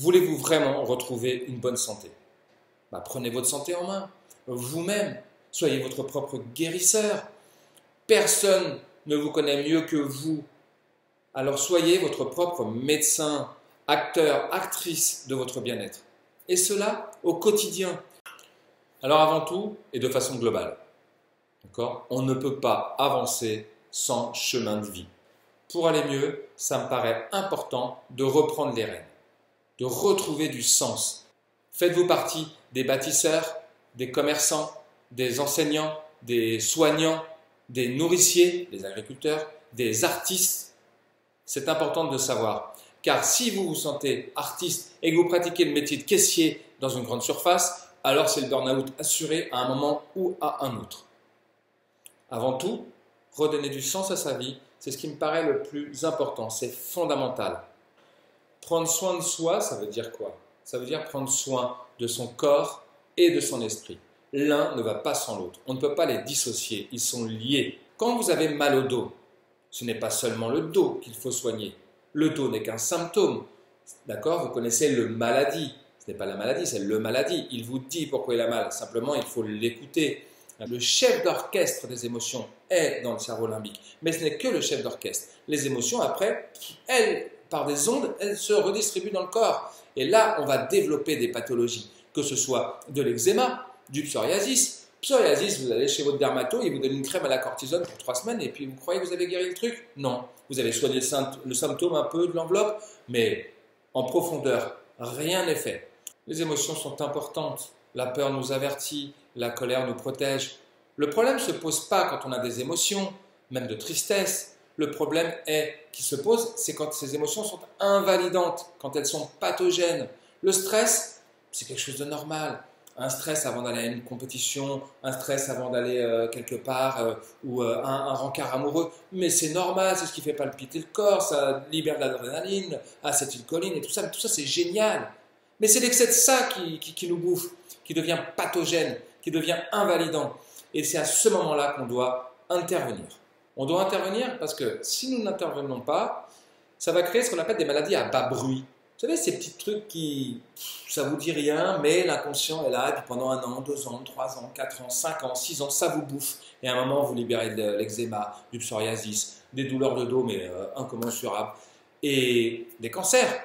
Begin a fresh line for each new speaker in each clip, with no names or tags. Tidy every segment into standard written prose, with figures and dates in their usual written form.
Voulez-vous vraiment retrouver une bonne santé? Prenez votre santé en main, vous-même. Soyez votre propre guérisseur. Personne ne vous connaît mieux que vous. Alors soyez votre propre médecin, acteur, actrice de votre bien-être. Et cela au quotidien. Alors avant tout et de façon globale, on ne peut pas avancer sans chemin de vie. Pour aller mieux, ça me paraît important de reprendre les rênes, de retrouver du sens. Faites-vous partie des bâtisseurs, des commerçants, des enseignants, des soignants, des nourriciers, des agriculteurs, des artistes. C'est important de le savoir, car si vous vous sentez artiste et que vous pratiquez le métier de caissier dans une grande surface, alors c'est le burn-out assuré à un moment ou à un autre. Avant tout, redonner du sens à sa vie, c'est ce qui me paraît le plus important, c'est fondamental. Prendre soin de soi, ça veut dire quoi? Ça veut dire prendre soin de son corps et de son esprit. L'un ne va pas sans l'autre. On ne peut pas les dissocier, ils sont liés. Quand vous avez mal au dos, ce n'est pas seulement le dos qu'il faut soigner. Le dos n'est qu'un symptôme. D'accord? Vous connaissez le maladie. Ce n'est pas la maladie, c'est le maladie. Il vous dit pourquoi il a mal. Simplement, il faut l'écouter. Le chef d'orchestre des émotions est dans le cerveau limbique. Mais ce n'est que le chef d'orchestre. Les émotions, après, elles, par des ondes, elles se redistribuent dans le corps. Et là, on va développer des pathologies, que ce soit de l'eczéma, du psoriasis. Psoriasis, vous allez chez votre dermato, il vous donne une crème à la cortisone pour 3 semaines et puis vous croyez que vous avez guéri le truc? Non. Vous avez soigné le symptôme un peu de l'enveloppe, mais en profondeur, rien n'est fait. Les émotions sont importantes. La peur nous avertit, la colère nous protège. Le problème ne se pose pas quand on a des émotions, même de tristesse. Le problème qui se pose, c'est quand ces émotions sont invalidantes, quand elles sont pathogènes. Le stress, c'est quelque chose de normal. Un stress avant d'aller à une compétition, un stress avant d'aller quelque part ou un rencard amoureux. Mais c'est normal, c'est ce qui fait palpiter le corps, ça libère de l'adrénaline, acétylcholine et tout ça c'est génial. Mais c'est l'excès de ça qui nous bouffe, qui devient pathogène, qui devient invalidant. Et c'est à ce moment-là qu'on doit intervenir. On doit intervenir parce que si nous n'intervenons pas, ça va créer ce qu'on appelle des maladies à bas bruit. Vous savez, ces petits trucs qui, ça vous dit rien, mais l'inconscient est là, et puis pendant 1 an, 2 ans, 3 ans, 4 ans, 5 ans, 6 ans, ça vous bouffe. Et à un moment, vous libérez de l'eczéma, du psoriasis, des douleurs de dos, mais incommensurables, et des cancers,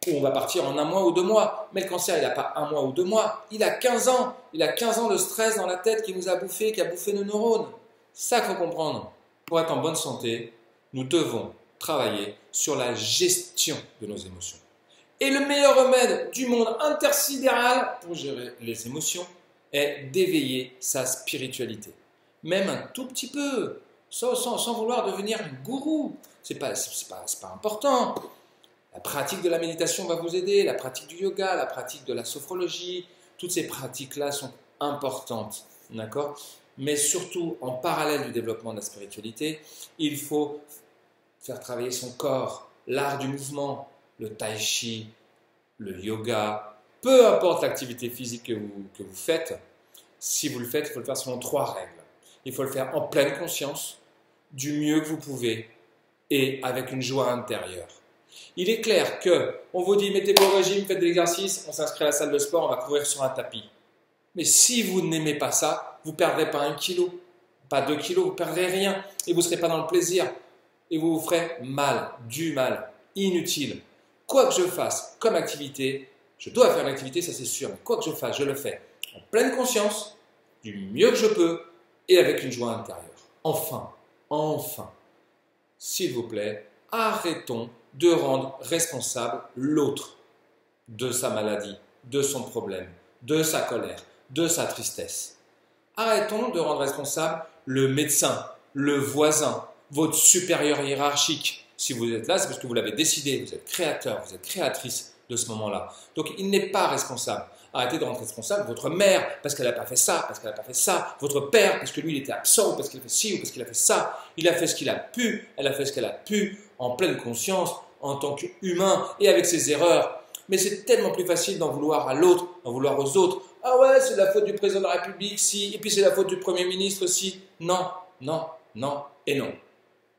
où on va partir en 1 mois ou 2 mois. Mais le cancer, il n'a pas 1 mois ou 2 mois, il a 15 ans. Il a 15 ans de stress dans la tête qui nous a bouffé, qui a bouffé nos neurones. C'est ça qu'il faut comprendre. Pour être en bonne santé, nous devons travailler sur la gestion de nos émotions. Et le meilleur remède du monde intersidéral pour gérer les émotions est d'éveiller sa spiritualité. Même un tout petit peu, sans vouloir devenir un gourou. C'est pas important. La pratique de la méditation va vous aider, la pratique du yoga, la pratique de la sophrologie, toutes ces pratiques-là sont importantes, d'accord? Mais surtout, en parallèle du développement de la spiritualité, il faut faire travailler son corps, l'art du mouvement, le tai chi, le yoga, peu importe l'activité physique que vous faites, si vous le faites, il faut le faire selon 3 règles. Il faut le faire en pleine conscience, du mieux que vous pouvez et avec une joie intérieure. Il est clair qu'on vous dit mettez-vous au régime, faites de l'exercice, on s'inscrit à la salle de sport, on va courir sur un tapis. Mais si vous n'aimez pas ça, vous ne perdrez pas 1 kilo, pas 2 kilos, vous ne perdrez rien et vous ne serez pas dans le plaisir. Et vous vous ferez mal, du mal, inutile. Quoi que je fasse comme activité, je dois faire l'activité, ça c'est sûr, mais quoi que je fasse, je le fais en pleine conscience, du mieux que je peux et avec une joie intérieure. Enfin, s'il vous plaît, arrêtons de rendre responsable l'autre de sa maladie, de son problème, de sa colère, de sa tristesse. Arrêtons de rendre responsable le médecin, le voisin, votre supérieur hiérarchique. Si vous êtes là, c'est parce que vous l'avez décidé, vous êtes créateur, vous êtes créatrice de ce moment-là. Donc il n'est pas responsable. Arrêtez de rendre responsable votre mère parce qu'elle n'a pas fait ça, parce qu'elle n'a pas fait ça, votre père parce que lui il était absent, ou parce qu'il a fait ci, ou parce qu'il a fait ça. Il a fait ce qu'il a pu, elle a fait ce qu'elle a pu, en pleine conscience, en tant qu'humain et avec ses erreurs. Mais c'est tellement plus facile d'en vouloir à l'autre, d'en vouloir aux autres. Ah ouais, c'est la faute du président de la République, si, et puis c'est la faute du Premier ministre, si. Non, non, non et non.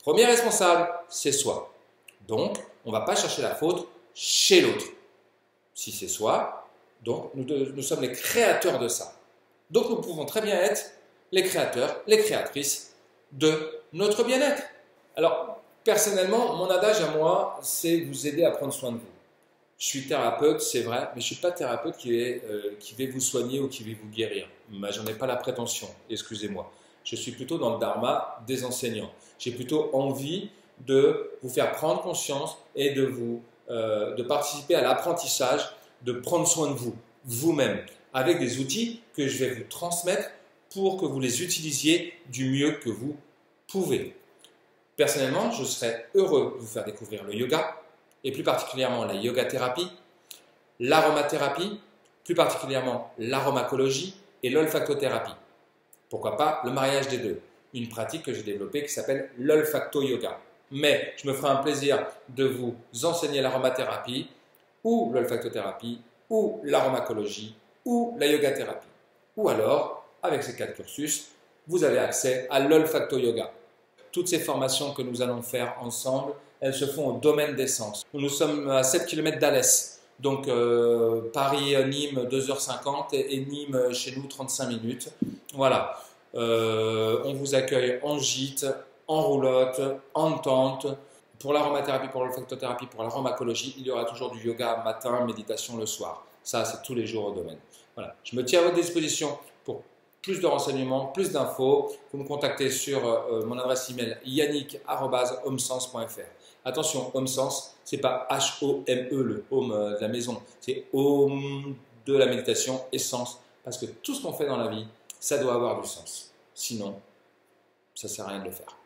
Premier responsable, c'est soi. Donc, on ne va pas chercher la faute chez l'autre. Si c'est soi, donc nous sommes les créateurs de ça. Donc nous pouvons très bien être les créateurs, les créatrices de notre bien-être. Alors, personnellement, mon adage à moi, c'est vous aider à prendre soin de vous. Je suis thérapeute, c'est vrai, mais je ne suis pas thérapeute qui va vous soigner ou qui va vous guérir. J'en ai pas la prétention, excusez-moi. Je suis plutôt dans le dharma des enseignants. J'ai plutôt envie de vous faire prendre conscience et de participer à l'apprentissage, de prendre soin de vous, vous-même, avec des outils que je vais vous transmettre pour que vous les utilisiez du mieux que vous pouvez. Personnellement, je serais heureux de vous faire découvrir le yoga, et plus particulièrement la yoga thérapie, l'aromathérapie, plus particulièrement l'aromacologie et l'olfactothérapie. Pourquoi pas le mariage des deux, une pratique que j'ai développée qui s'appelle l'olfacto-yoga. Mais je me ferai un plaisir de vous enseigner l'aromathérapie ou l'olfactothérapie ou l'aromacologie ou la yoga thérapie. Ou alors, avec ces 4 cursus, vous avez accès à l'olfacto-yoga. Toutes ces formations que nous allons faire ensemble, elles se font au domaine des sens. Nous sommes à 7 km d'Alès, donc Paris-Nîmes 2h50 et Nîmes chez nous 35 minutes. Voilà, on vous accueille en gîte, en roulotte, en tente. Pour l'aromathérapie, pour l'olfactothérapie, pour l'aromacologie, il y aura toujours du yoga matin, méditation le soir. Ça, c'est tous les jours au domaine. Voilà, je me tiens à votre disposition pour plus de renseignements, plus d'infos. Vous me contactez sur mon adresse email yannick@homesens.fr. Attention, HomeSens, c'est pas H-O-M-E, le home de la maison. C'est home de la méditation et sens. Parce que tout ce qu'on fait dans la vie, ça doit avoir du sens. Sinon, ça ne sert à rien de le faire.